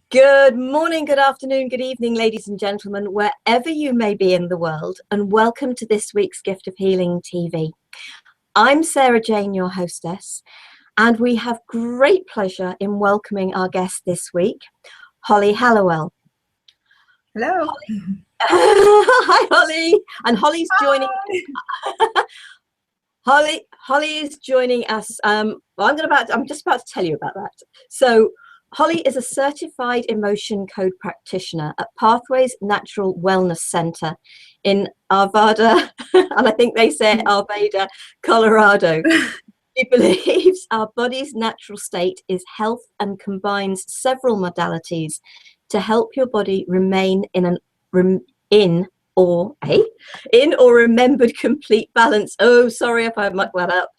Good morning, good afternoon, good evening, ladies and gentlemen, wherever you may be in the world, and welcome to this week's Gift of Healing TV. I'm Sarah Jane, your hostess, and we have great pleasure in welcoming our guest this week, Holly Hallowell. Hello. Hi, Holly. And Holly's joining. Holly is joining us. I'm just about to tell you about that. So Holly is a certified emotion code practitioner at Pathways Natural Wellness Center in Arvada, and I think they say Arvada, Colorado. She believes our body's natural state is health and combines several modalities to help your body remain in or remembered complete balance. Oh, sorry if I mucked that up.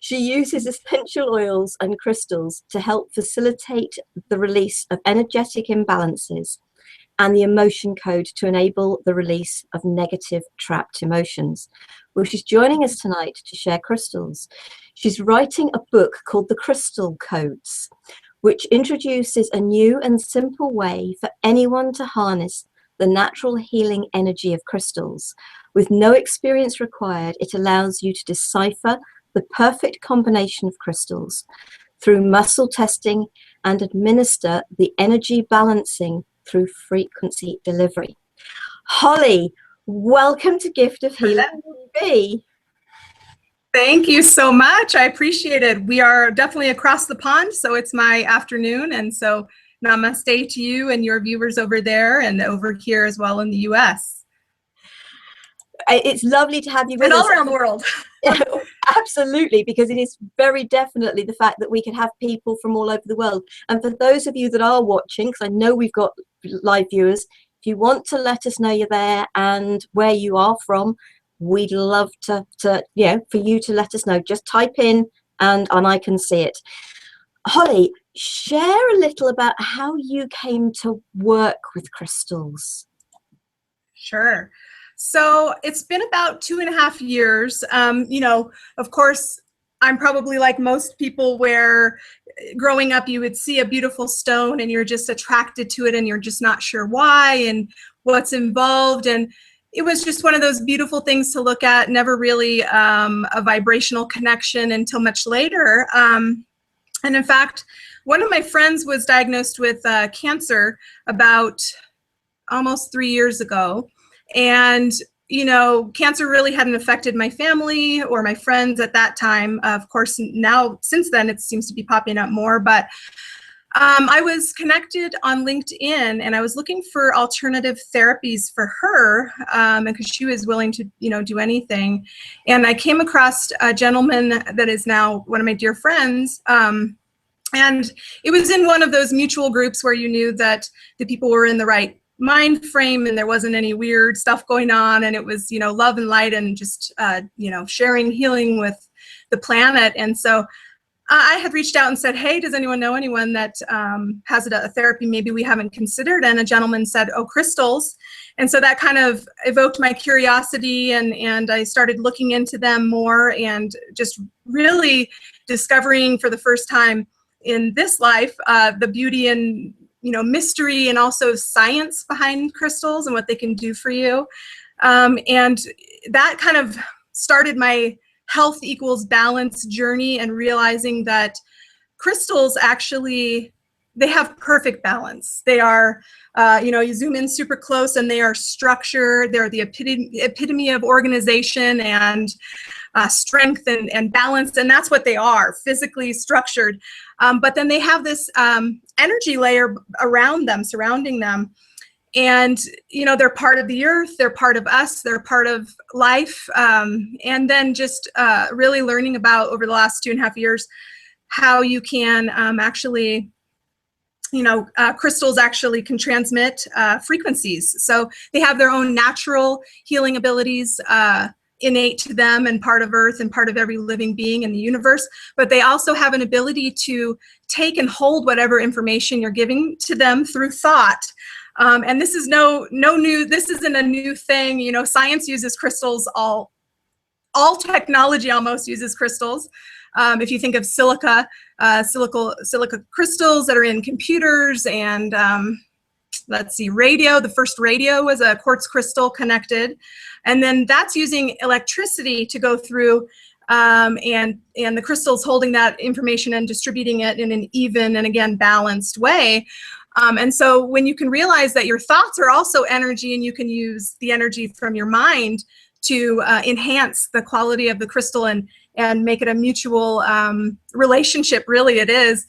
She uses essential oils and crystals to help facilitate the release of energetic imbalances and the emotion code to enable the release of negative trapped emotions. Well, she's joining us tonight to share crystals. She's writing a book called The Crystal Codes, which introduces a new and simple way for anyone to harness the natural healing energy of crystals. With no experience required, it allows you to decipher the perfect combination of crystals through muscle testing and administer the energy balancing through frequency delivery. Holly, welcome to Gift of Healing TV. Thank you so much. I appreciate it. We are definitely across the pond, so it's my afternoon, and so namaste to you and your viewers over there and over here as well in the US. It's lovely to have you with and us. all around the world. Absolutely, because it is very definitely the fact that we can have people from all over the world. And for those of you that are watching, because I know we've got live viewers, if you want to let us know you're there and where you are from, we'd love to for you to let us know. Just type in and I can see it. Holly, share a little about how you came to work with crystals. Sure. So it's been about 2.5 years. Of course, I'm probably like most people where growing up you would see a beautiful stone and you're just attracted to it and you're just not sure why and what's involved. And it was just one of those beautiful things to look at, never really a vibrational connection until much later. And in fact, one of my friends was diagnosed with cancer about almost 3 years ago. And, cancer really hadn't affected my family or my friends at that time. Of course, now, since then, it seems to be popping up more. But I was connected on LinkedIn, and I was looking for alternative therapies for her, because she was willing to, do anything. And I came across a gentleman that is now one of my dear friends. And it was in one of those mutual groups where you knew that the people were in the right mind frame and there wasn't any weird stuff going on, and it was love and light and just sharing healing with the planet. And so I had reached out and said, hey, does anyone know anyone that has a therapy maybe we haven't considered? And a gentleman said, oh, crystals. And so that kind of evoked my curiosity, and I started looking into them more and just really discovering for the first time in this life the beauty and mystery and also science behind crystals and what they can do for you. And that kind of started my health equals balance journey, and realizing that crystals actually, they have perfect balance. They are, you zoom in super close and they are structured. They're the epitome of organization and strength and balance, and that's what they are, physically structured. But then they have this energy layer around them, surrounding them. And, they're part of the earth, they're part of us, they're part of life. And then just really learning about, over the last 2.5 years, how you can actually, crystals actually can transmit frequencies. So they have their own natural healing abilities innate to them and part of Earth and part of every living being in the universe, but they also have an ability to take and hold whatever information you're giving to them through thought. And this is this isn't a new thing. Science uses crystals, all technology almost uses crystals. If you think of silica crystals that are in computers, and let's see, radio. The first radio was a quartz crystal connected, and then that's using electricity to go through, and the crystal's holding that information and distributing it in an even and, again, balanced way. And so when you can realize that your thoughts are also energy, and you can use the energy from your mind to enhance the quality of the crystal and make it a mutual relationship, really it is.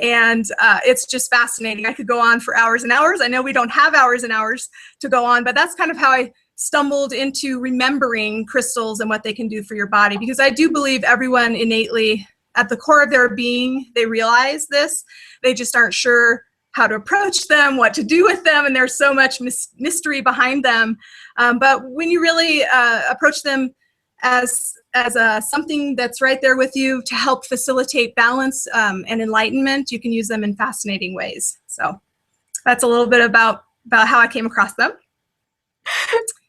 And it's just fascinating. I could go on for hours and hours. I know we don't have hours and hours to go on, but that's kind of how I stumbled into remembering crystals and what they can do for your body, because I do believe everyone innately, at the core of their being, they realize this. They just aren't sure how to approach them, what to do with them, and there's so much mystery behind them. But when you really approach them as something that's right there with you to help facilitate balance and enlightenment, you can use them in fascinating ways. So that's a little bit about how I came across them.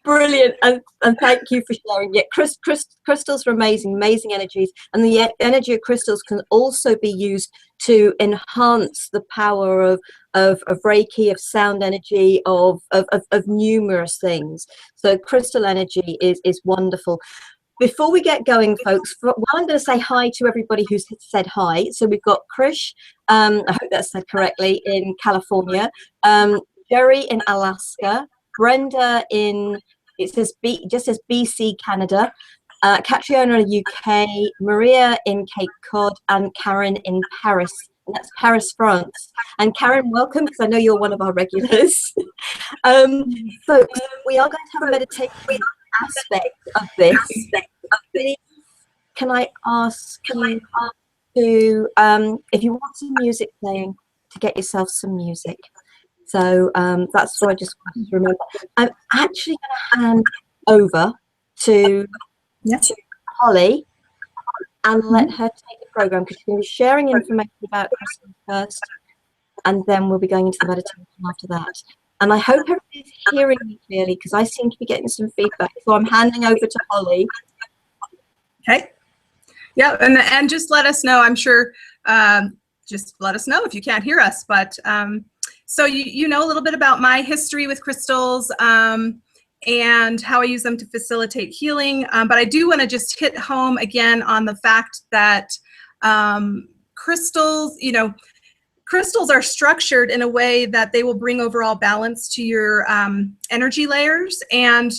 Brilliant, and thank you for sharing. Yeah, crystals are amazing energies, and the energy of crystals can also be used to enhance the power of Reiki, of sound energy, of numerous things. So crystal energy is wonderful. Before we get going, folks, I'm going to say hi to everybody who's said hi. So we've got Krish, I hope that's said correctly, in California, Jerry in Alaska, Brenda in, it says just says BC, Canada, Catriona in the UK, Maria in Cape Cod, and Karen in Paris. And that's Paris, France. And Karen, welcome, because I know you're one of our regulars. Folks, we are going to have a meditation aspect of this. Can I ask you to, if you want some music playing, to get yourself some music. So that's what I just wanted to remember. I'm actually going to hand over to Holly and let her take the program, because she's going to be sharing information about crystals first, and then we'll be going into the meditation after that. And I hope everybody's hearing me clearly, because I seem to be getting some feedback. So I'm handing over to Holly. Okay. Yeah, and just let us know. I'm sure, just let us know if you can't hear us. But so you know a little bit about my history with crystals and how I use them to facilitate healing. But I do want to just hit home again on the fact that crystals, crystals are structured in a way that they will bring overall balance to your energy layers. And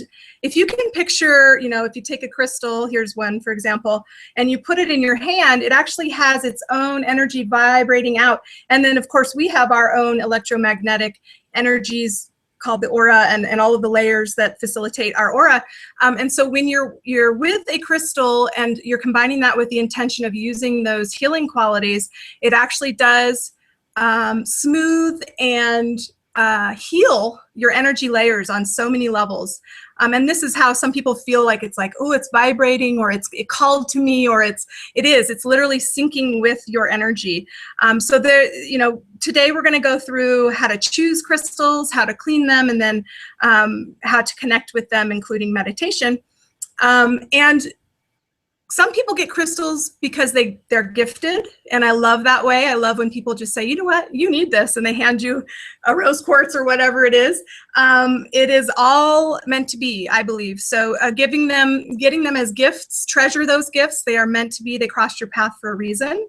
if you can picture, if you take a crystal, here's one, for example, and you put it in your hand, it actually has its own energy vibrating out. And then, of course, we have our own electromagnetic energies called the aura, and all of the layers that facilitate our aura. And so when you're with a crystal and you're combining that with the intention of using those healing qualities, it actually does smooth and heal your energy layers on so many levels. And this is how some people feel like it's like, oh, it's vibrating, or it called to me, or it's literally syncing with your energy. So there, today we're going to go through how to choose crystals, how to clean them, and then how to connect with them, including meditation. And some people get crystals because they're gifted, and I love that way. I love when people just say, you know what, you need this, and they hand you a rose quartz or whatever it is. It is all meant to be, I believe. So getting them as gifts, treasure those gifts. They are meant to be. They crossed your path for a reason.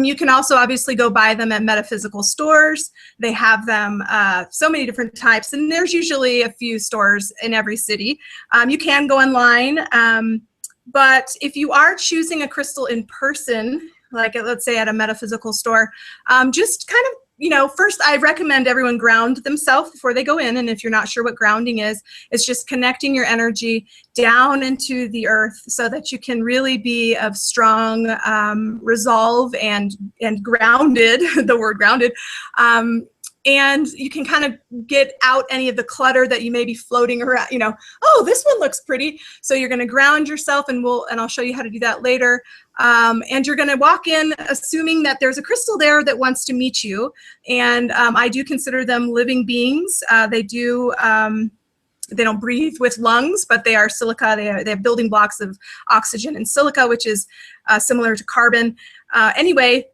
You can also obviously go buy them at metaphysical stores. They have them so many different types, and there's usually a few stores in every city. You can go online. But if you are choosing a crystal in person, like let's say at a metaphysical store, just kind of, first I recommend everyone ground themselves before they go in. And if you're not sure what grounding is, it's just connecting your energy down into the earth so that you can really be of strong resolve and grounded, the word grounded. And you can kind of get out any of the clutter that you may be floating around, oh, this one looks pretty. So you're going to ground yourself, and I'll show you how to do that later. And you're going to walk in assuming that there's a crystal there that wants to meet you. And I do consider them living beings. They they don't breathe with lungs, but they are silica. They have building blocks of oxygen and silica, which is similar to carbon. Anyway,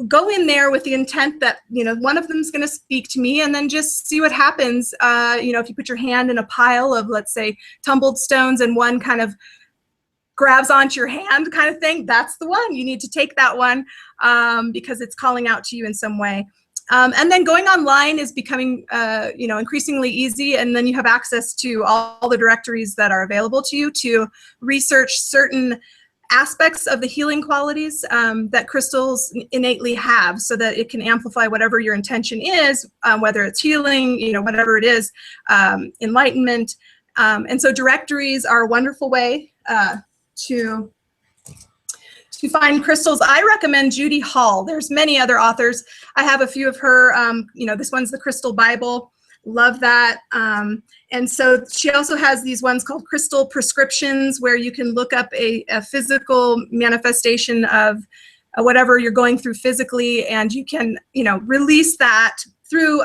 go in there with the intent that, one of them is going to speak to me, and then just see what happens. If you put your hand in a pile of, let's say, tumbled stones, and one kind of grabs onto your hand kind of thing, that's the one. You need to take that one because it's calling out to you in some way. And then going online is becoming, increasingly easy. And then you have access to all the directories that are available to you to research certain aspects of the healing qualities that crystals innately have, so that it can amplify whatever your intention is, whether it's healing, whatever it is, enlightenment. And so directories are a wonderful way to find crystals. I recommend Judy Hall. There's many other authors. I have a few of her, this one's the Crystal Bible. Love that. And so she also has these ones called crystal prescriptions, where you can look up a physical manifestation of whatever you're going through physically, and you can, release that through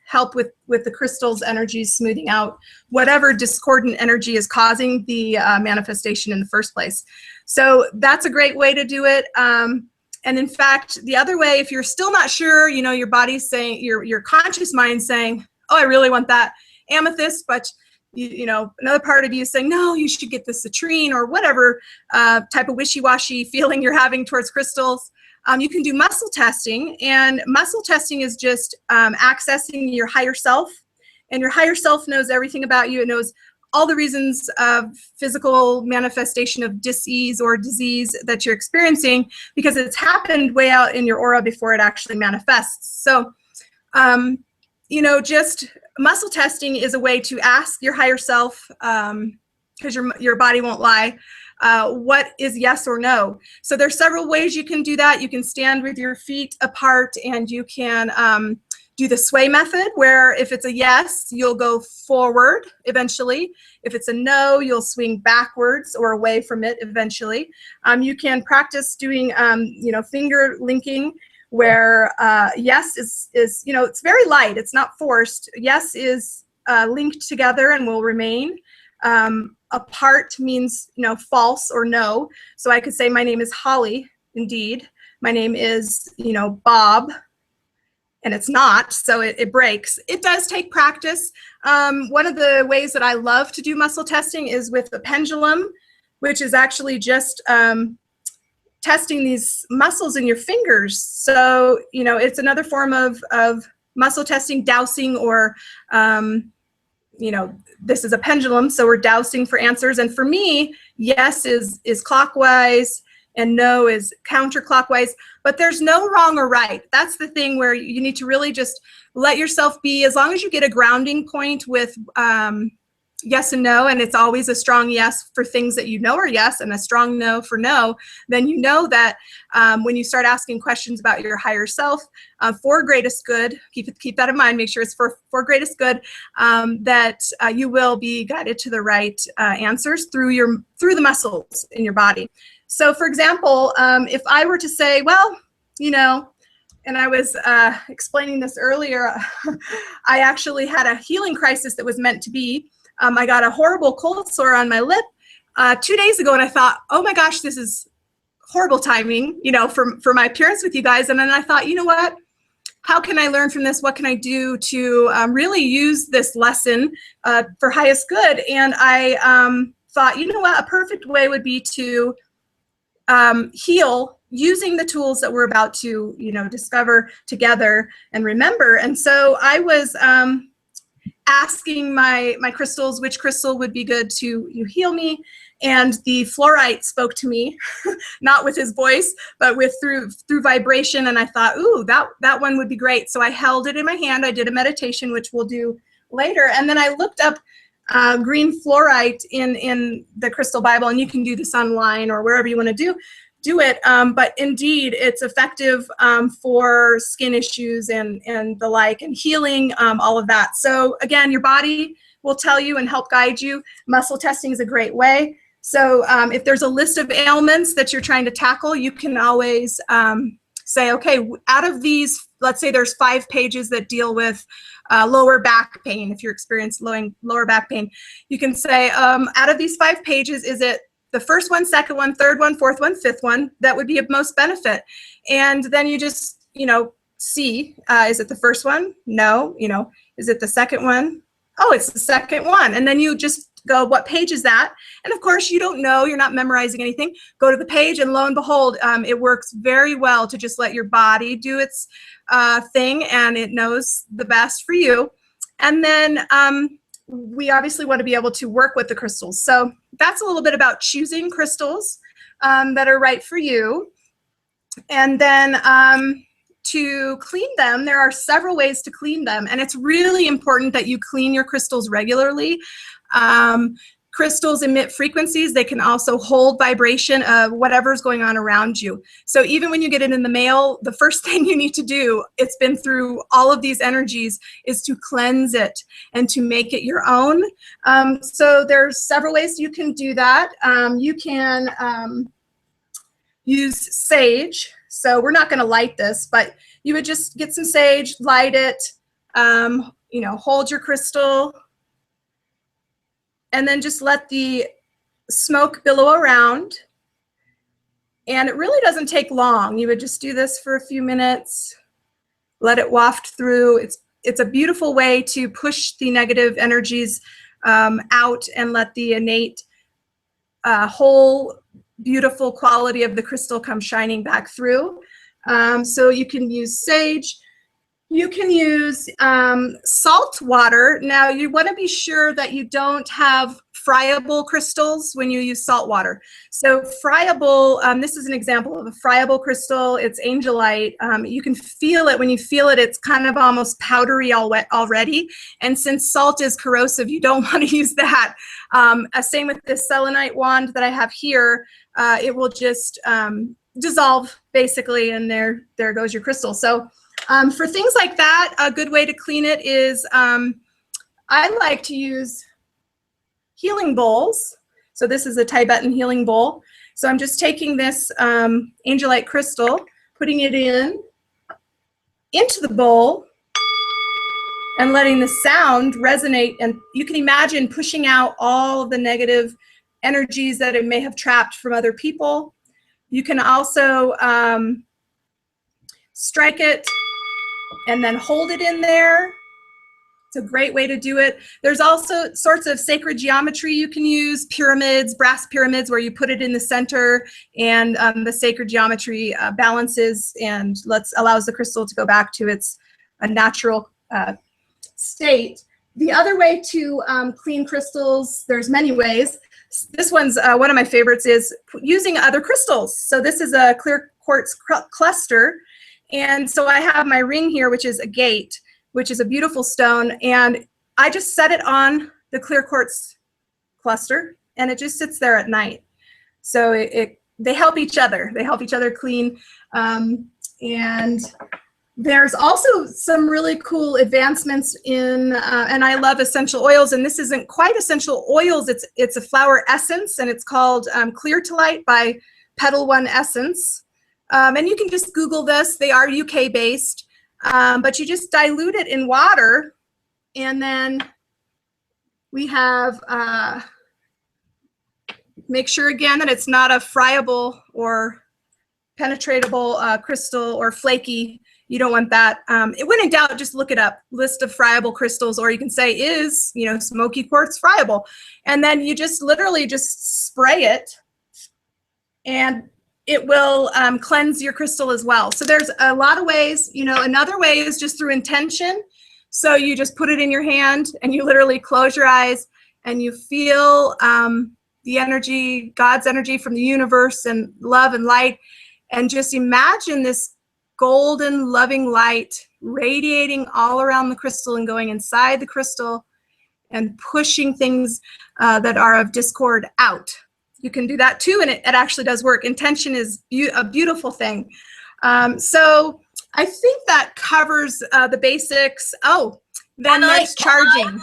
help with the crystal's energies, smoothing out whatever discordant energy is causing the manifestation in the first place. So that's a great way to do it. And in fact, the other way, if you're still not sure, your body's saying, your conscious mind saying, oh, I really want that amethyst, but another part of you is saying, no, you should get the citrine, or whatever type of wishy-washy feeling you're having towards crystals. You can do muscle testing, and muscle testing is just accessing your higher self, and your higher self knows everything about you. It knows all the reasons of physical manifestation of dis-ease or disease that you're experiencing, because it's happened way out in your aura before it actually manifests. So, just muscle testing is a way to ask your higher self, because your body won't lie, what is yes or no. So there's several ways you can do that. You can stand with your feet apart, and you can do the sway method, where if it's a yes, you'll go forward eventually. If it's a no, you'll swing backwards or away from it eventually. You can practice doing, finger linking, where yes is it's very light. It's not forced. Yes is linked together and will remain. Apart means, false or no. So I could say, my name is Holly, indeed. My name is, Bob, and it's not, so it breaks. It does take practice. One of the ways that I love to do muscle testing is with the pendulum, which is actually just testing these muscles in your fingers. So, it's another form of muscle testing, dowsing, or, this is a pendulum, so we're dowsing for answers. And for me, yes is clockwise, and no is counterclockwise, but there's no wrong or right. That's the thing where you need to really just let yourself be, as long as you get a grounding point with yes and no, and it's always a strong yes for things that are yes, and a strong no for no, then you know that when you start asking questions about your higher self for greatest good, keep that in mind, make sure it's for greatest good, that you will be guided to the right answers through the muscles in your body. So for example, if I were to say, well, and I was explaining this earlier, I actually had a healing crisis that was meant to be. I got a horrible cold sore on my lip 2 days ago, and I thought, oh my gosh, this is horrible timing, for my appearance with you guys. And then I thought, you know what? How can I learn from this? What can I do to really use this lesson for highest good? And I thought, you know what? A perfect way would be to heal using the tools that we're about to, discover together and remember. And so I was asking my crystals which crystal would be good to heal me, and the fluorite spoke to me, not with his voice, but through vibration. And I thought, ooh, that one would be great. So I held it in my hand. I did a meditation, which we'll do later, and then I looked up green fluorite in the Crystal Bible, and you can do this online or wherever you want to do it, but indeed it's effective for skin issues and the like, and healing, all of that. So again, your body will tell you and help guide you. Muscle testing is a great way. So if there's a list of ailments that you're trying to tackle, you can always say, okay, out of these, let's say there's 5 pages that deal with lower back pain. If you're experiencing lower back pain, you can say, out of these 5 pages, is it the first one, second one, third one, fourth one, fifth one that would be of most benefit? And then you just, see, is it the first one? No. Is it the second one? Oh, it's the second one. And then you just go, what page is that? And of course, you don't know, you're not memorizing anything. Go to the page, and lo and behold, it works very well to just let your body do its thing, and it knows the best for you. And then we obviously want to be able to work with the crystals. So that's a little bit about choosing crystals that are right for you. And then to clean them, there are several ways to clean them, and it's really important that you clean your crystals regularly. Crystals emit frequencies. They can also hold vibration of whatever's going on around you. So even when you get it in the mail, the first thing you need to do, it's been through all of these energies, is to cleanse it and to make it your own. So there's several ways you can do that. You can use sage. So we're not going to light this, but you would just get some sage, light it, hold your crystal, and then just let the smoke billow around. And it really doesn't take long. You would just do this for a few minutes, let it waft through. It's a beautiful way to push the negative energies out and let the innate whole beautiful quality of the crystal come shining back through. So you can use sage. You can use salt water. Now, you want to be sure that you don't have friable crystals when you use salt water. So friable, this is an example of a friable crystal. It's angelite. You can feel it. When you feel it, it's kind of almost powdery already. And since salt is corrosive, you don't want to use that. Same with this selenite wand that I have here. It will just dissolve, basically, and there goes your crystal. So for things like that, a good way to clean it is I like to use healing bowls. So this is a Tibetan healing bowl. So I'm just taking this angelite crystal, putting it into the bowl, and letting the sound resonate. And you can imagine pushing out all of the negative energies that it may have trapped from other people. You can also strike it and then hold it in there. It's a great way to do it. There's also sorts of sacred geometry you can use, pyramids, brass pyramids, where you put it in the center, and the sacred geometry balances and allows the crystal to go back to its natural state. The other way to clean crystals, there's many ways. This one's one of my favorites, is using other crystals. So this is a clear quartz cluster. And so I have my ring here, which is agate, which is a beautiful stone. And I just set it on the clear quartz cluster, and it just sits there at night. So they help each other. They help each other clean. And there's also some really cool advancements in, and I love essential oils, and this isn't quite essential oils, it's a flower essence, and it's called Clear to Light by Petal One Essence. And you can just Google this. They are UK based, but you just dilute it in water, and then we have, make sure again that it's not a friable or penetratable crystal or flaky. You don't want that. When in doubt, just look it up. List of friable crystals, or you can say, is smoky quartz friable? And then you just literally just spray it, and it will cleanse your crystal as well. So there's a lot of ways. Another way is just through intention. So you just put it in your hand, and you literally close your eyes, and you feel the energy, God's energy from the universe and love and light, and just imagine this golden, loving light radiating all around the crystal and going inside the crystal and pushing things that are of discord out. You can do that too, and it actually does work. Intention is a beautiful thing. So I think that covers the basics. Oh, then there's charging.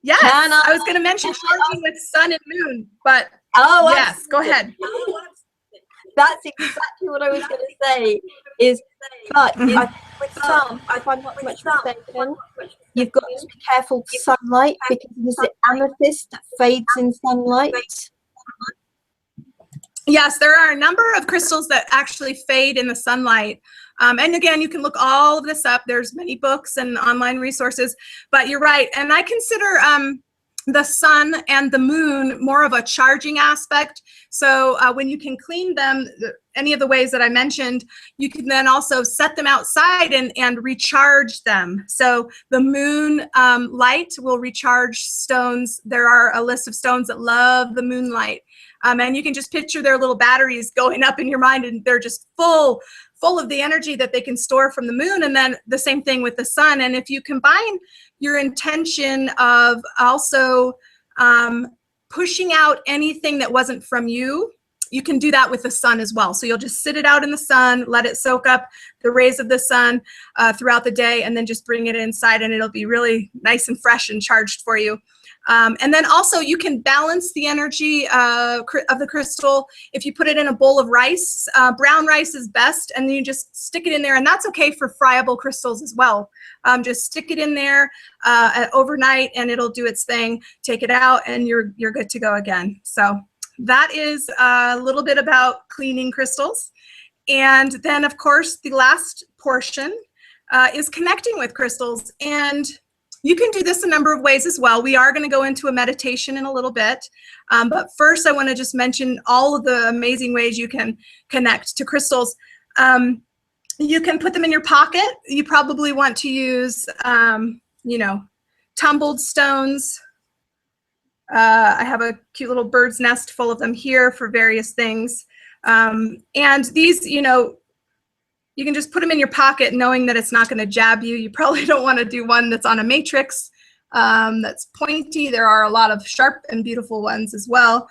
Yes, I was going to mention charging with sun and moon, but yes, go ahead. That's exactly what I was going to say. But I think with some, if I'm not much mistaken, you've got to be careful with sunlight, because there's the amethyst that fades in sunlight. Yes, there are a number of crystals that actually fade in the sunlight. And again, you can look all of this up. There's many books and online resources, but you're right. And I consider the sun and the moon more of a charging aspect. So when you can clean them, any of the ways that I mentioned, you can then also set them outside and recharge them. So the moon light will recharge stones. There are a list of stones that love the moonlight. And you can just picture their little batteries going up in your mind, and they're just full of the energy that they can store from the moon. And then the same thing with the sun. And if you combine your intention of also pushing out anything that wasn't from you, you can do that with the sun as well. So you'll just sit it out in the sun, let it soak up the rays of the sun throughout the day, and then just bring it inside, and it'll be really nice and fresh and charged for you. And then also you can balance the energy of the crystal if you put it in a bowl of rice. Brown rice is best, and then you just stick it in there, and that's okay for friable crystals as well. Just stick it in there overnight, and it'll do its thing. Take it out, and you're good to go again. So that is a little bit about cleaning crystals. And then, of course, the last portion is connecting with crystals. And you can do this a number of ways as well. We are going to go into a meditation in a little bit. But first, I want to just mention all of the amazing ways you can connect to crystals. You can put them in your pocket. You probably want to use, tumbled stones. I have a cute little bird's nest full of them here for various things. And these, you can just put them in your pocket knowing that it's not going to jab you. You probably don't want to do one that's on a matrix that's pointy. There are a lot of sharp and beautiful ones as well.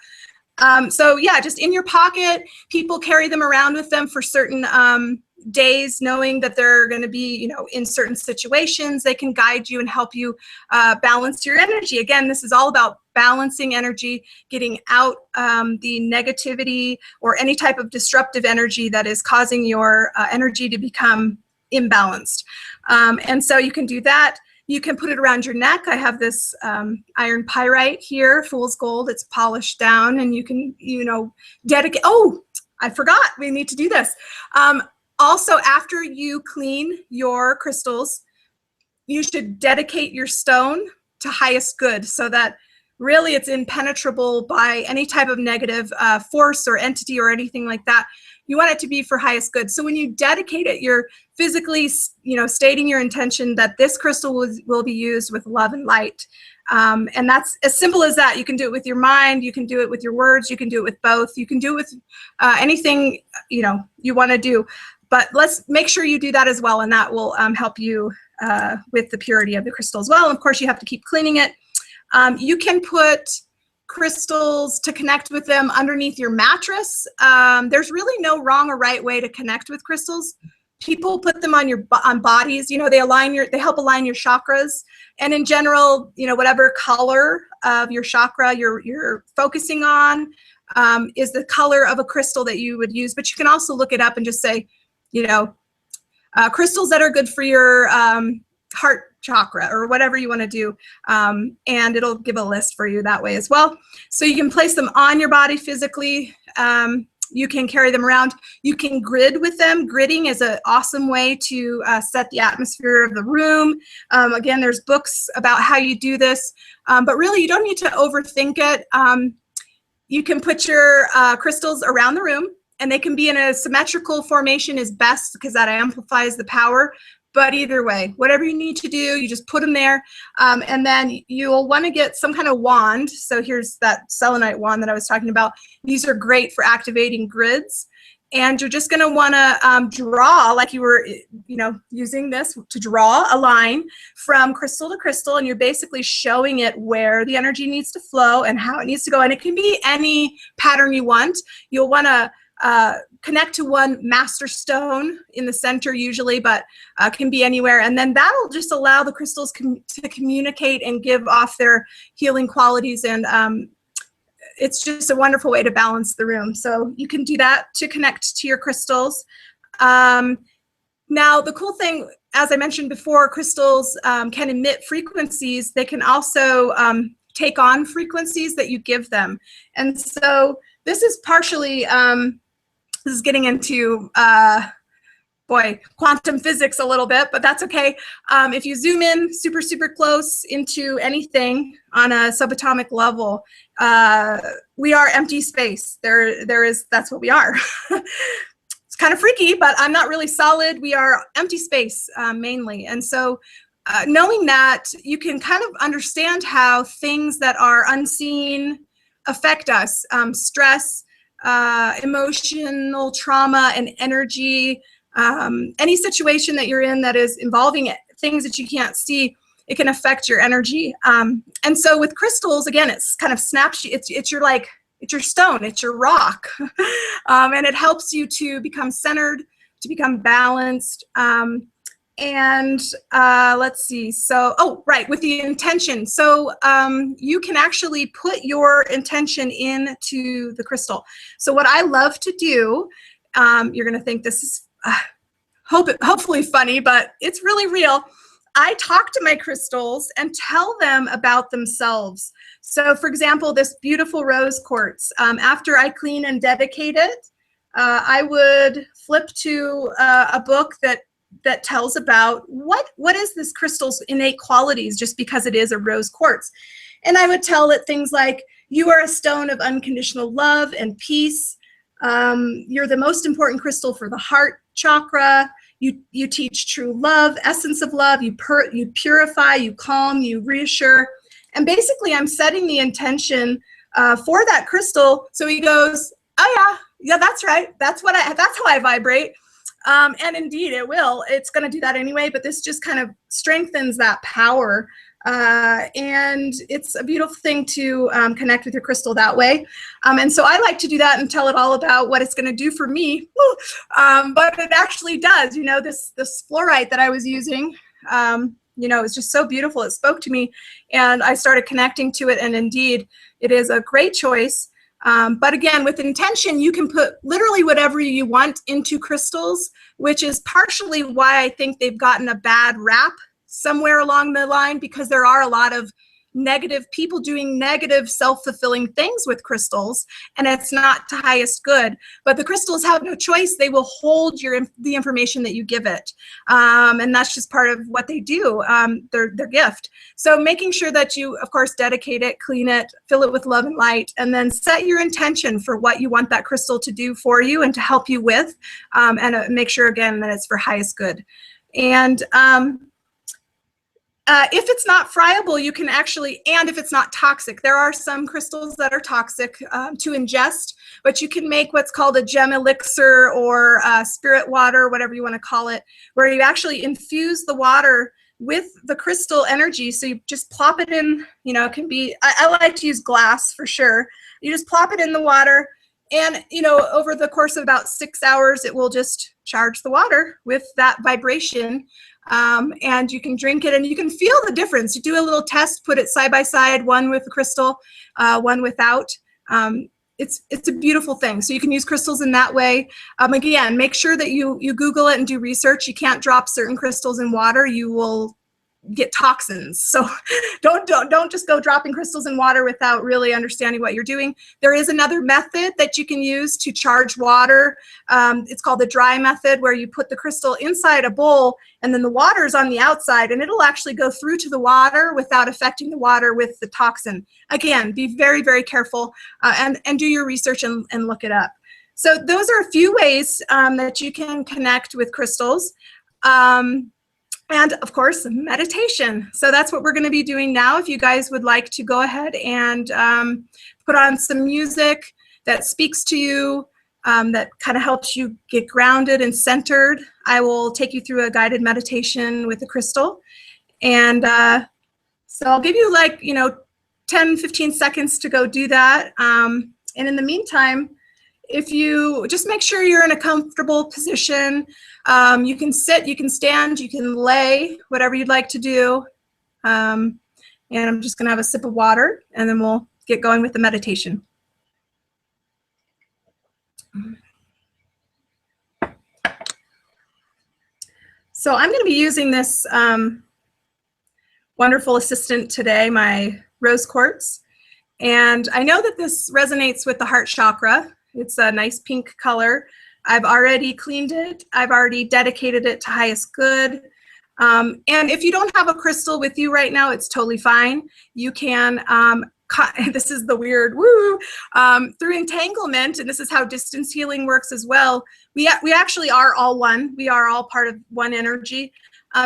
So yeah, just in your pocket. People carry them around with them for certain days, knowing that they're going to be, in certain situations. They can guide you and help you balance your energy. Again, this is all about balancing energy, getting out the negativity or any type of disruptive energy that is causing your energy to become imbalanced. And so you can do that. You can put it around your neck. I have this iron pyrite here, fool's gold. It's polished down, and you can, dedicate. Oh, I forgot. We need to do this. Also, after you clean your crystals, you should dedicate your stone to highest good, so that really it's impenetrable by any type of negative force or entity or anything like that. You want it to be for highest good. So when you dedicate it, you're physically, stating your intention that this crystal will be used with love and light. And that's as simple as that. You can do it with your mind. You can do it with your words. You can do it with both. You can do it with anything, you want to do. But let's make sure you do that as well, and that will help you with the purity of the crystal as well. And of course, you have to keep cleaning it. You can put crystals to connect with them underneath your mattress. There's really no wrong or right way to connect with crystals. People put them on bodies. They help align your chakras. And in general, whatever color of your chakra you're focusing on is the color of a crystal that you would use. But you can also look it up and just say, crystals that are good for your heart chakra or whatever you want to do, and it'll give a list for you that way as well. So you can place them on your body physically. You can carry them around. You can grid with them. Gridding is an awesome way to set the atmosphere of the room. Again, there's books about how you do this, but really you don't need to overthink it. You can put your crystals around the room, and they can be in a symmetrical formation is best, because that amplifies the power. But either way, whatever you need to do, you just put them there. And then you'll want to get some kind of wand. So here's that selenite wand that I was talking about. These are great for activating grids. And you're just going to want to draw, like you were, using this to draw a line from crystal to crystal. And you're basically showing it where the energy needs to flow and how it needs to go. And it can be any pattern you want. You'll want to connect to one master stone in the center usually, but can be anywhere. And then that'll just allow the crystals to communicate and give off their healing qualities and it's just a wonderful way to balance the room. So you can do that to connect to your crystals. Now, the cool thing, as I mentioned before, crystals can emit frequencies. They can also take on frequencies that you give them. And so this is partially, this is getting into, quantum physics a little bit, but that's okay. If you zoom in super, super close into anything on a subatomic level, we are empty space. That's what we are. It's kind of freaky, but I'm not really solid. We are empty space mainly. And so knowing that, you can kind of understand how things that are unseen affect us. Stress, emotional trauma and energy, any situation that you're in that is involving things that you can't see, it can affect your energy. And so with crystals, again, it's kind of snapshot. It's your stone, it's your rock. And it helps you to become centered, to become balanced. Let's see. So, with the intention. So you can actually put your intention into the crystal. So what I love to do, you're going to think this is hopefully funny, but it's really real. I talk to my crystals and tell them about themselves. So for example, this beautiful rose quartz, after I clean and dedicate it, I would flip to a book that tells about what is this crystal's innate qualities just because it is a rose quartz. And I would tell it things like, you are a stone of unconditional love and peace. You're the most important crystal for the heart chakra. You teach true love, essence of love. You purify, you calm, you reassure. And basically, I'm setting the intention for that crystal. So he goes, oh yeah, that's right. That's how I vibrate. And indeed, it will. It's going to do that anyway. But this just kind of strengthens that power. And it's a beautiful thing to connect with your crystal that way. And so I like to do that and tell it all about what it's going to do for me. But it actually does. This fluorite that I was using, it's just so beautiful. It spoke to me, and I started connecting to it. And indeed, it is a great choice. But again, with intention, you can put literally whatever you want into crystals, which is partially why I think they've gotten a bad rap somewhere along the line, because there are a lot of negative people doing negative self-fulfilling things with crystals, and it's not to highest good. But the crystals have no choice. They will hold the information that you give it. And that's just part of what they do, their gift. So making sure that you, of course, dedicate it, clean it, fill it with love and light, and then set your intention for what you want that crystal to do for you and to help you with, and make sure, again, that it's for highest good. And if it's not friable, you can actually, and if it's not toxic, there are some crystals that are toxic to ingest, but you can make what's called a gem elixir or spirit water, whatever you want to call it, where you actually infuse the water with the crystal energy. So you just plop it in, it can be, I like to use glass for sure. You just plop it in the water, and, over the course of about 6 hours, it will just charge the water with that vibration. And you can drink it and you can feel the difference. You do a little test, put it side by side, one with the crystal, one without. It's a beautiful thing. So you can use crystals in that way. Again, make sure that you Google it and do research. You can't drop certain crystals in water. You will get toxins. So don't just go dropping crystals in water without really understanding what you're doing. There is another method that you can use to charge water. It's called the dry method, where you put the crystal inside a bowl and then the water is on the outside, and it'll actually go through to the water without affecting the water with the toxin. Again, be very, very careful, and do your research and look it up. So those are a few ways that you can connect with crystals. And of course, meditation. So that's what we're going to be doing now. If you guys would like to go ahead and put on some music that speaks to you, that kind of helps you get grounded and centered, I will take you through a guided meditation with the crystal. And so I'll give you 10, 15 seconds to go do that. And in the meantime, if you just make sure you're in a comfortable position, you can sit, you can stand, you can lay, whatever you'd like to do. And I'm just going to have a sip of water, and then we'll get going with the meditation. So I'm going to be using this wonderful assistant today, my rose quartz. And I know that this resonates with the heart chakra. It's a nice pink color. I've already cleaned it. I've already dedicated it to highest good. And if you don't have a crystal with you right now, it's totally fine. You can, this is the weird woo, through entanglement, and this is how distance healing works as well. We actually are all one. We are all part of one energy.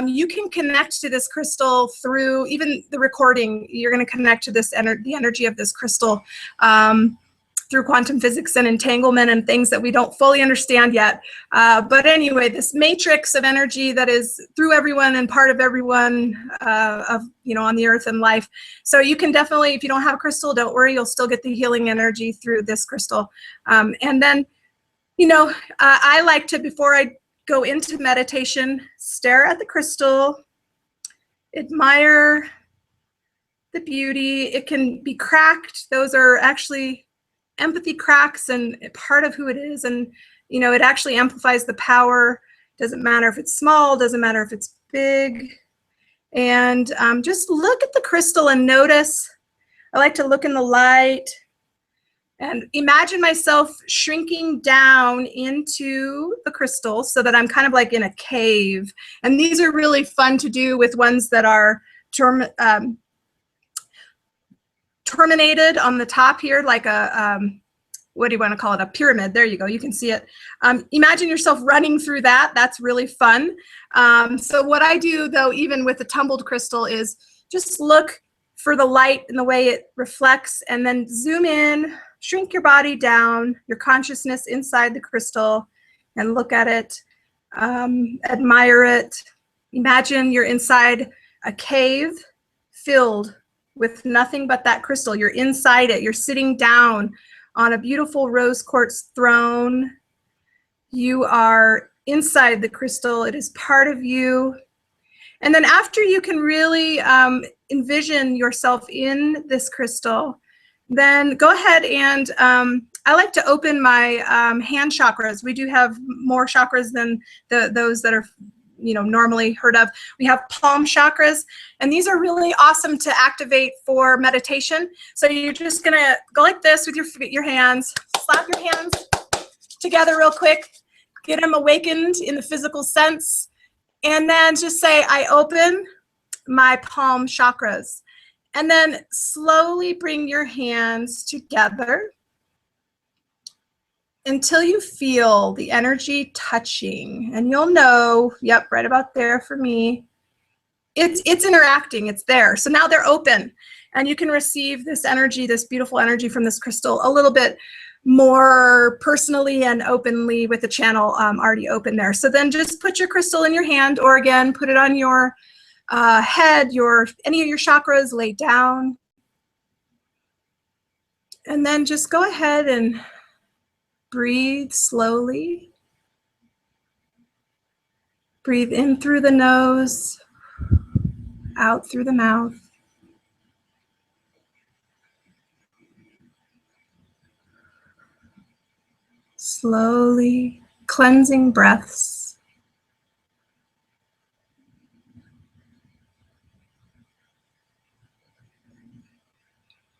You can connect to this crystal through even the recording. You're going to connect to this the energy of this crystal through quantum physics and entanglement and things that we don't fully understand yet. But anyway, this matrix of energy that is through everyone and part of everyone on the earth and life. So you can definitely, if you don't have a crystal, don't worry, you'll still get the healing energy through this crystal. And then, I like to, before I go into meditation, stare at the crystal, admire the beauty. It can be cracked. Those are actually empathy cracks and part of who it is. And, it actually amplifies the power. Doesn't matter if it's small, doesn't matter if it's big. And just look at the crystal and notice. I like to look in the light and imagine myself shrinking down into the crystal so that I'm kind of like in a cave. And these are really fun to do with ones that are terminated on the top here, like a, what do you want to call it? A pyramid. There you go. You can see it. Imagine yourself running through that. That's really fun. So what I do, though, even with the tumbled crystal, is just look for the light and the way it reflects, and then zoom in, shrink your body down, your consciousness inside the crystal, and look at it, admire it. Imagine you're inside a cave filled with nothing but that crystal. You're inside it. You're sitting down on a beautiful rose quartz throne. You are inside the crystal. It is part of you. And then after you can really envision yourself in this crystal, then go ahead and I like to open my hand chakras. We do have more chakras than those that are normally heard of. We have palm chakras, and these are really awesome to activate for meditation. So you're just gonna go like this with your hands, slap your hands together real quick, get them awakened in the physical sense, and then just say, I open my palm chakras. And then slowly bring your hands together until you feel the energy touching. And you'll know, yep, right about there for me. It's interacting, it's there. So now they're open, and you can receive this energy, this beautiful energy from this crystal a little bit more personally and openly with the channel already open there. So then just put your crystal in your hand, or again, put it on your head, any of your chakras, lay down. And then just go ahead and breathe slowly. Breathe in through the nose, out through the mouth. Slowly, cleansing breaths.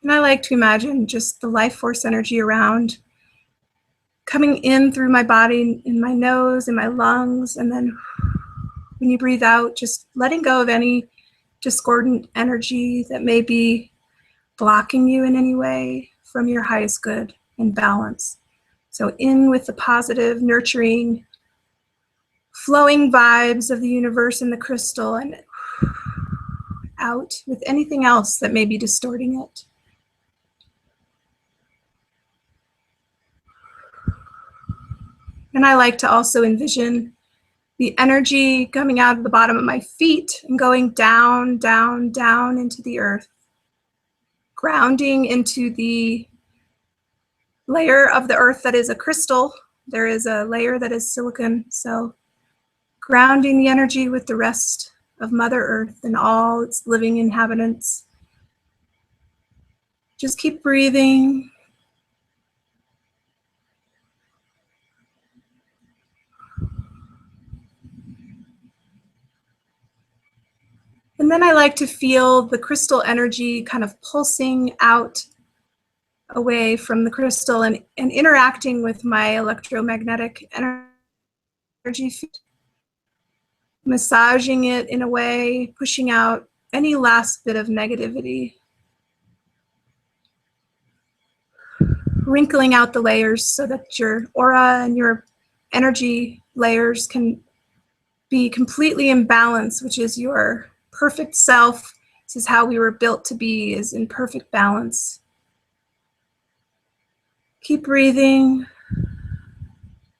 And I like to imagine just the life force energy around coming in through my body, in my nose, in my lungs, and then when you breathe out, just letting go of any discordant energy that may be blocking you in any way from your highest good and balance. So in with the positive, nurturing, flowing vibes of the universe and the crystal, and out with anything else that may be distorting it. And I like to also envision the energy coming out of the bottom of my feet and going down, down, down into the earth, grounding into the layer of the earth that is a crystal. There is a layer that is silicon, so grounding the energy with the rest of Mother Earth and all its living inhabitants. Just keep breathing. And then I like to feel the crystal energy kind of pulsing out away from the crystal and interacting with my electromagnetic energy, massaging it in a way, pushing out any last bit of negativity, wrinkling out the layers so that your aura and your energy layers can be completely in balance, which is your perfect self. This is how we were built to be, is in perfect balance. Keep breathing.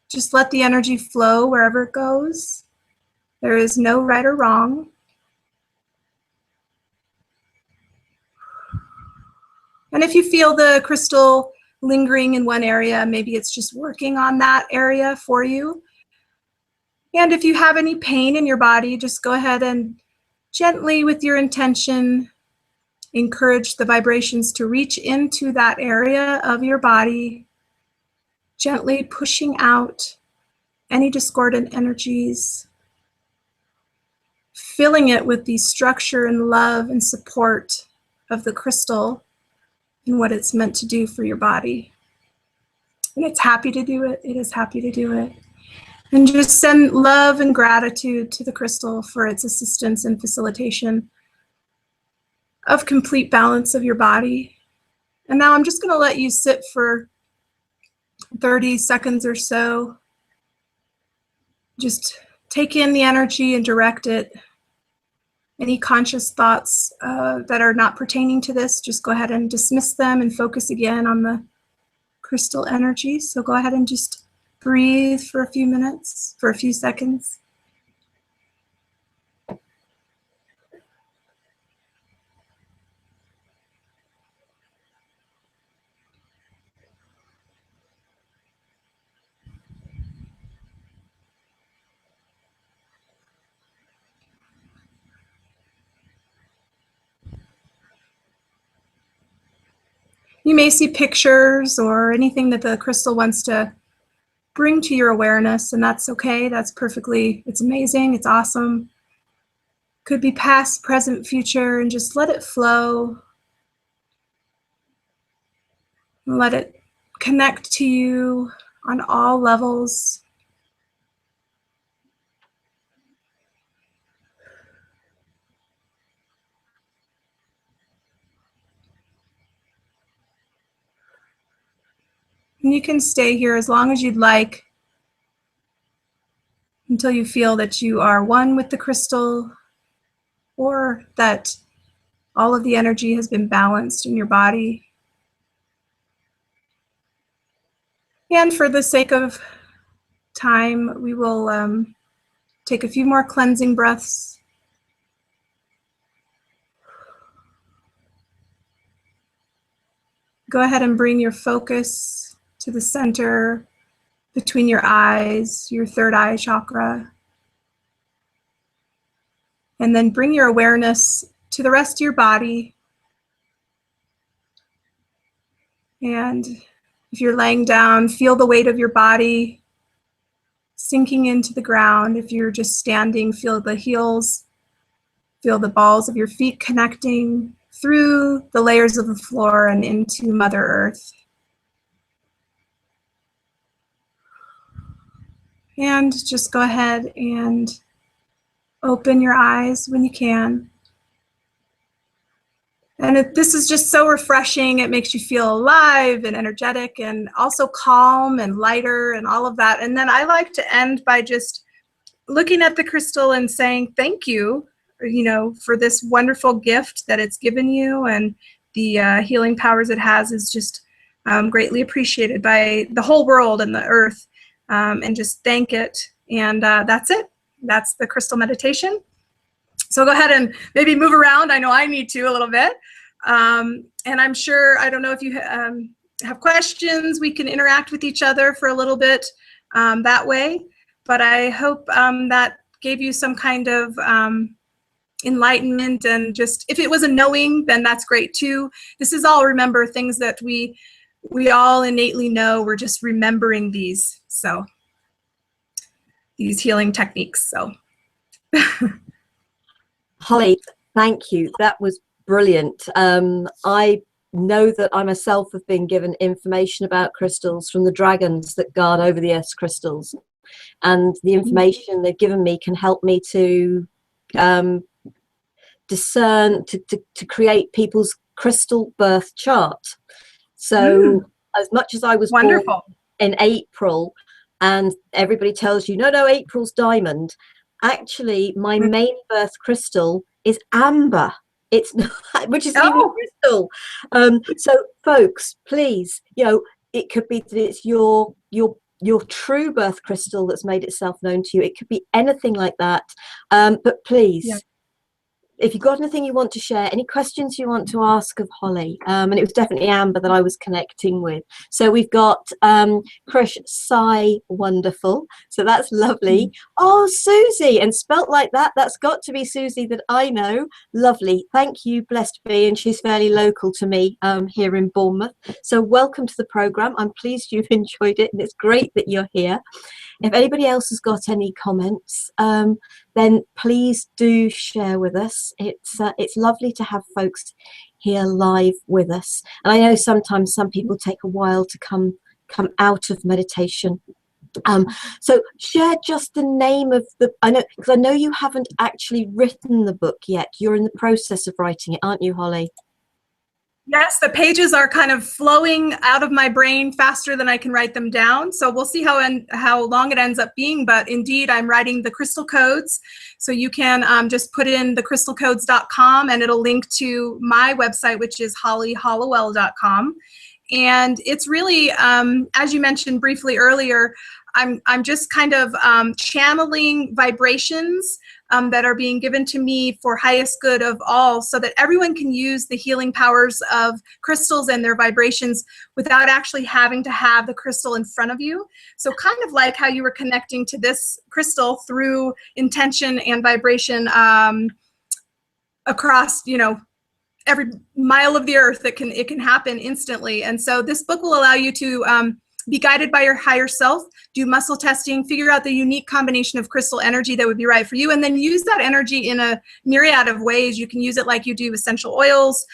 Just let the energy flow wherever it goes. There is no right or wrong. And if you feel the crystal lingering in one area, maybe it's just working on that area for you. And if you have any pain in your body, just go ahead and gently, with your intention, encourage the vibrations to reach into that area of your body, gently pushing out any discordant energies, filling it with the structure and love and support of the crystal and what it's meant to do for your body. And it's happy to do it. It is happy to do it. And just send love and gratitude to the crystal for its assistance and facilitation of complete balance of your body. And now I'm just going to let you sit for 30 seconds or so. Just take in the energy and direct it. Any conscious thoughts that are not pertaining to this, just go ahead and dismiss them and focus again on the crystal energy. So go ahead and just breathe for a few minutes, for a few seconds. You may see pictures or anything that the crystal wants to bring to your awareness, and that's okay. That's perfectly, it's amazing, it's awesome. Could be past, present, future, and just let it flow. And let it connect to you on all levels. And you can stay here as long as you'd like until you feel that you are one with the crystal or that all of the energy has been balanced in your body. And for the sake of time, we will take a few more cleansing breaths. Go ahead and bring your focus to the center between your eyes, your third eye chakra. And then bring your awareness to the rest of your body. And if you're laying down, feel the weight of your body sinking into the ground. If you're just standing, feel the heels, feel the balls of your feet connecting through the layers of the floor and into Mother Earth. And just go ahead and open your eyes when you can. And this is just so refreshing. It makes you feel alive and energetic and also calm and lighter and all of that. And then I like to end by just looking at the crystal and saying thank you, for this wonderful gift that it's given you, and the healing powers it has is just greatly appreciated by the whole world and the earth, and just thank it. And that's it. That's the crystal meditation. So go ahead and maybe move around. I know I need to a little bit. And I'm sure, I don't know if you have questions, we can interact with each other for a little bit that way. But I hope that gave you some kind of enlightenment, and just if it was a knowing, then that's great too. This is all, remember, things that we all innately know. We're just remembering these healing techniques. So Holly, Thank you. That was brilliant. I know that I myself have been given information about crystals from the dragons that guard over the Earth's crystals. And the information they've given me can help me to discern, to create people's crystal birth chart. So as much as I was born in April, and everybody tells you, no, April's diamond, actually my main birth crystal is amber. It's not, which is even a crystal. So folks, please, it could be that it's your true birth crystal that's made itself known to you. It could be anything like that. But please, if you've got anything you want to share, any questions you want to ask of Holly, and it was definitely Amber that I was connecting with. So we've got Krish Sai, wonderful. So that's lovely. Oh, Susie, and spelt like that, that's got to be Susie that I know. Lovely. Thank you, blessed be. And she's fairly local to me here in Bournemouth. So welcome to the program. I'm pleased you've enjoyed it, and it's great that you're here. If anybody else has got any comments, then please do share with us. It's lovely to have folks here live with us. And I know sometimes some people take a while to come out of meditation. So share just the name of because I know you haven't actually written the book yet. You're in the process of writing it, aren't you, Holly? Yes, the pages are kind of flowing out of my brain faster than I can write them down. So we'll see how long it ends up being. But indeed, I'm writing the crystal codes. So you can just put in thecrystalcodes.com and it'll link to my website, which is hollyhallowell.com. And it's really, as you mentioned briefly earlier, I'm just kind of channeling vibrations that are being given to me for highest good of all, so that everyone can use the healing powers of crystals and their vibrations without actually having to have the crystal in front of you. So kind of like how you were connecting to this crystal through intention and vibration across, every mile of the earth. It can happen instantly. And so this book will allow you to be guided by your higher self, do muscle testing, figure out the unique combination of crystal energy that would be right for you, and then use that energy in a myriad of ways. You can use it like you do essential oils,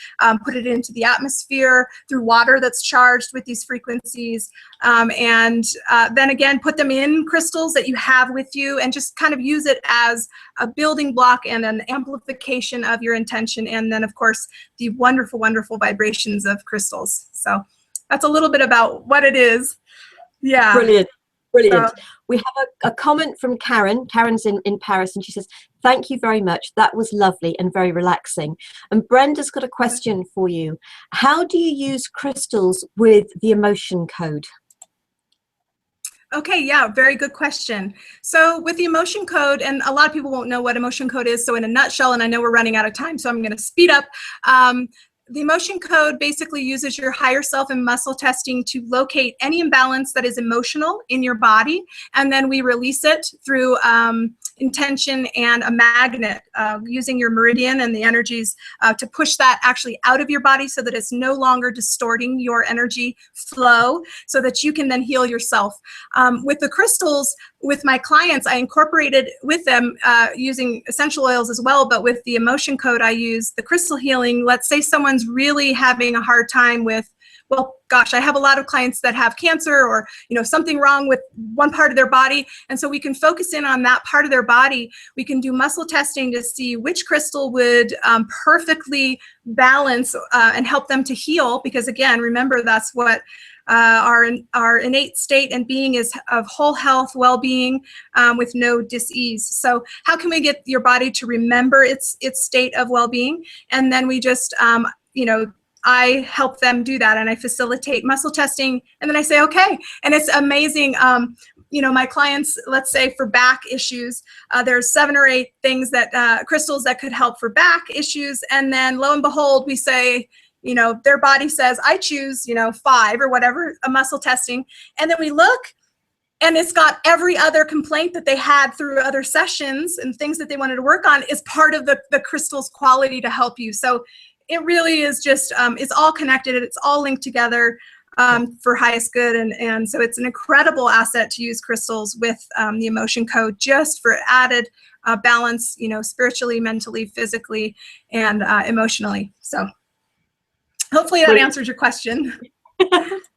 put it into the atmosphere through water that's charged with these frequencies, and then again, put them in crystals that you have with you and just kind of use it as a building block and an amplification of your intention. And then, of course, the wonderful, wonderful vibrations of crystals. So that's a little bit about what it is. Yeah. Brilliant. We have a comment from Karen. Karen's in Paris, and she says, thank you very much. That was lovely and very relaxing. And Brenda's got a question for you. How do you use crystals with the emotion code? Okay, yeah, very good question. So with the emotion code, and a lot of people won't know what emotion code is, so in a nutshell, and I know we're running out of time, so I'm going to speed up. The emotion code basically uses your higher self and muscle testing to locate any imbalance that is emotional in your body, and then we release it through intention and a magnet, using your meridian and the energies to push that actually out of your body so that it's no longer distorting your energy flow, so that you can then heal yourself. With the crystals, with my clients, I incorporated with them using essential oils as well, but with the emotion code, I use the crystal healing. Let's say someone's really having a hard time with, well, gosh, I have a lot of clients that have cancer or, something wrong with one part of their body. And so we can focus in on that part of their body. We can do muscle testing to see which crystal would perfectly balance and help them to heal. Because again, remember, that's what our innate state and being is, of whole health, well-being, with no dis-ease. So how can we get your body to remember its state of well-being? And then we just, I help them do that, and I facilitate muscle testing, and then I say, okay. And it's amazing. My clients, let's say for back issues, there's 7 or 8 things that crystals that could help for back issues. And then lo and behold, we say, their body says, I choose, 5 or whatever, a muscle testing. And then we look, and it's got every other complaint that they had through other sessions and things that they wanted to work on is part of the crystal's quality to help you. So it really is just, it's all connected, it's all linked together for highest good. And so it's an incredible asset to use crystals with the emotion code, just for added balance, you know, spiritually, mentally, physically, and emotionally. So hopefully that answers your question.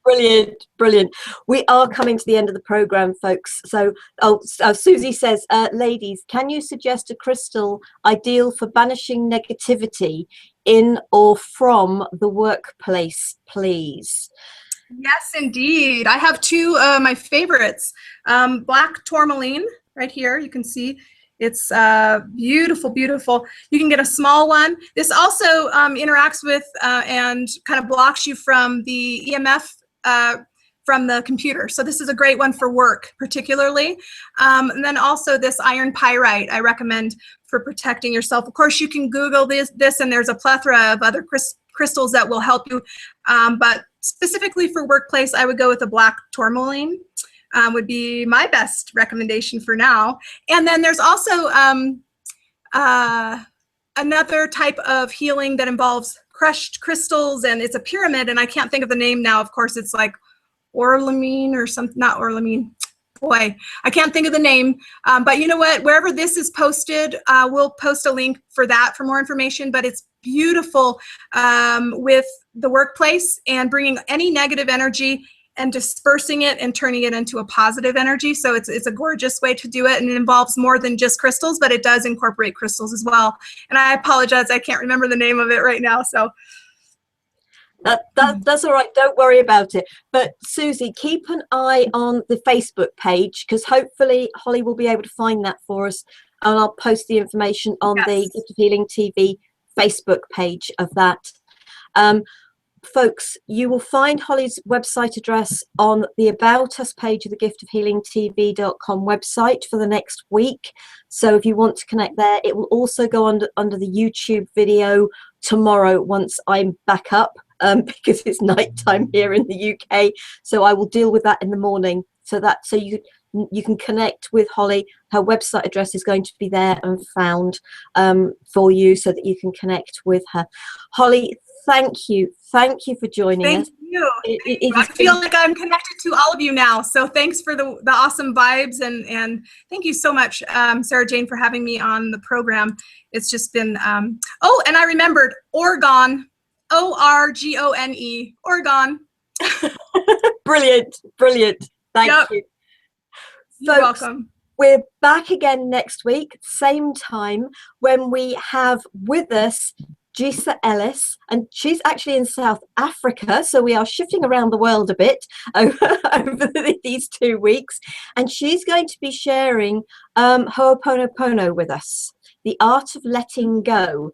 Brilliant, brilliant. We are coming to the end of the program, folks. So, Susie says, ladies, can you suggest a crystal ideal for banishing negativity in or from the workplace, please? Yes, indeed. I have two my favorites. Black tourmaline right here. You can see it's beautiful, beautiful. You can get a small one. This also interacts with and kind of blocks you from the EMF from the computer. So this is a great one for work, particularly. And then also this iron pyrite I recommend for protecting yourself. Of course, you can Google this and there's a plethora of other crystals that will help you. But specifically for workplace, I would go with a black tourmaline. Would be my best recommendation for now. And then there's also another type of healing that involves crushed crystals, and it's a pyramid, and I can't think of the name now. Of course, it's like orlamine or something, not orlamine. Boy, I can't think of the name. But you know what? Wherever this is posted, we'll post a link for that for more information. But it's beautiful with the workplace and bringing any negative energy and dispersing it and turning it into a positive energy. So it's a gorgeous way to do it, and it involves more than just crystals, but it does incorporate crystals as well. And I apologize, I can't remember the name of it right now. So that's all right, don't worry about it. But Susie, keep an eye on the Facebook page, because hopefully Holly will be able to find that for us, and I'll post the information on the Gift of Healing TV Facebook page of that. Folks, you will find Holly's website address on the About Us page of the giftofhealingtv.com website for the next week. So if you want to connect there, it will also go under the YouTube video tomorrow once I'm back up, because it's nighttime here in the UK. So I will deal with that in the morning, so you can connect with Holly. Her website address is going to be there and found for you, so that you can connect with her. Holly, thank you for joining us. Thank you. I feel like I'm connected to all of you now. So thanks for the awesome vibes, and thank you so much, Sarah Jane, for having me on the program. It's just been, oh, and I remembered Orgone, O-R-G-O-N-E, Orgone. Brilliant. Thank you. You're welcome. We're back again next week, same time, when we have with us Gisa Ellis, and she's actually in South Africa, so we are shifting around the world a bit over these 2 weeks, and she's going to be sharing Ho'oponopono with us, the art of letting go.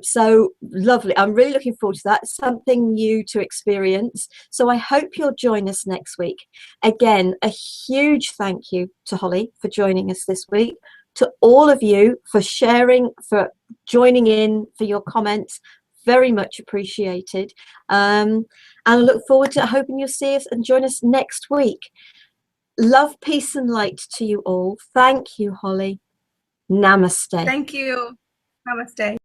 So lovely. I'm really looking forward to that. Something new to experience. So I hope you'll join us next week. Again, a huge thank you to Holly for joining us this week, to all of you for sharing, for joining in, for your comments. Very much appreciated. And I look forward to hoping you'll see us and join us next week. Love, peace and light to you all. Thank you, Holly. Namaste. Thank you. Namaste.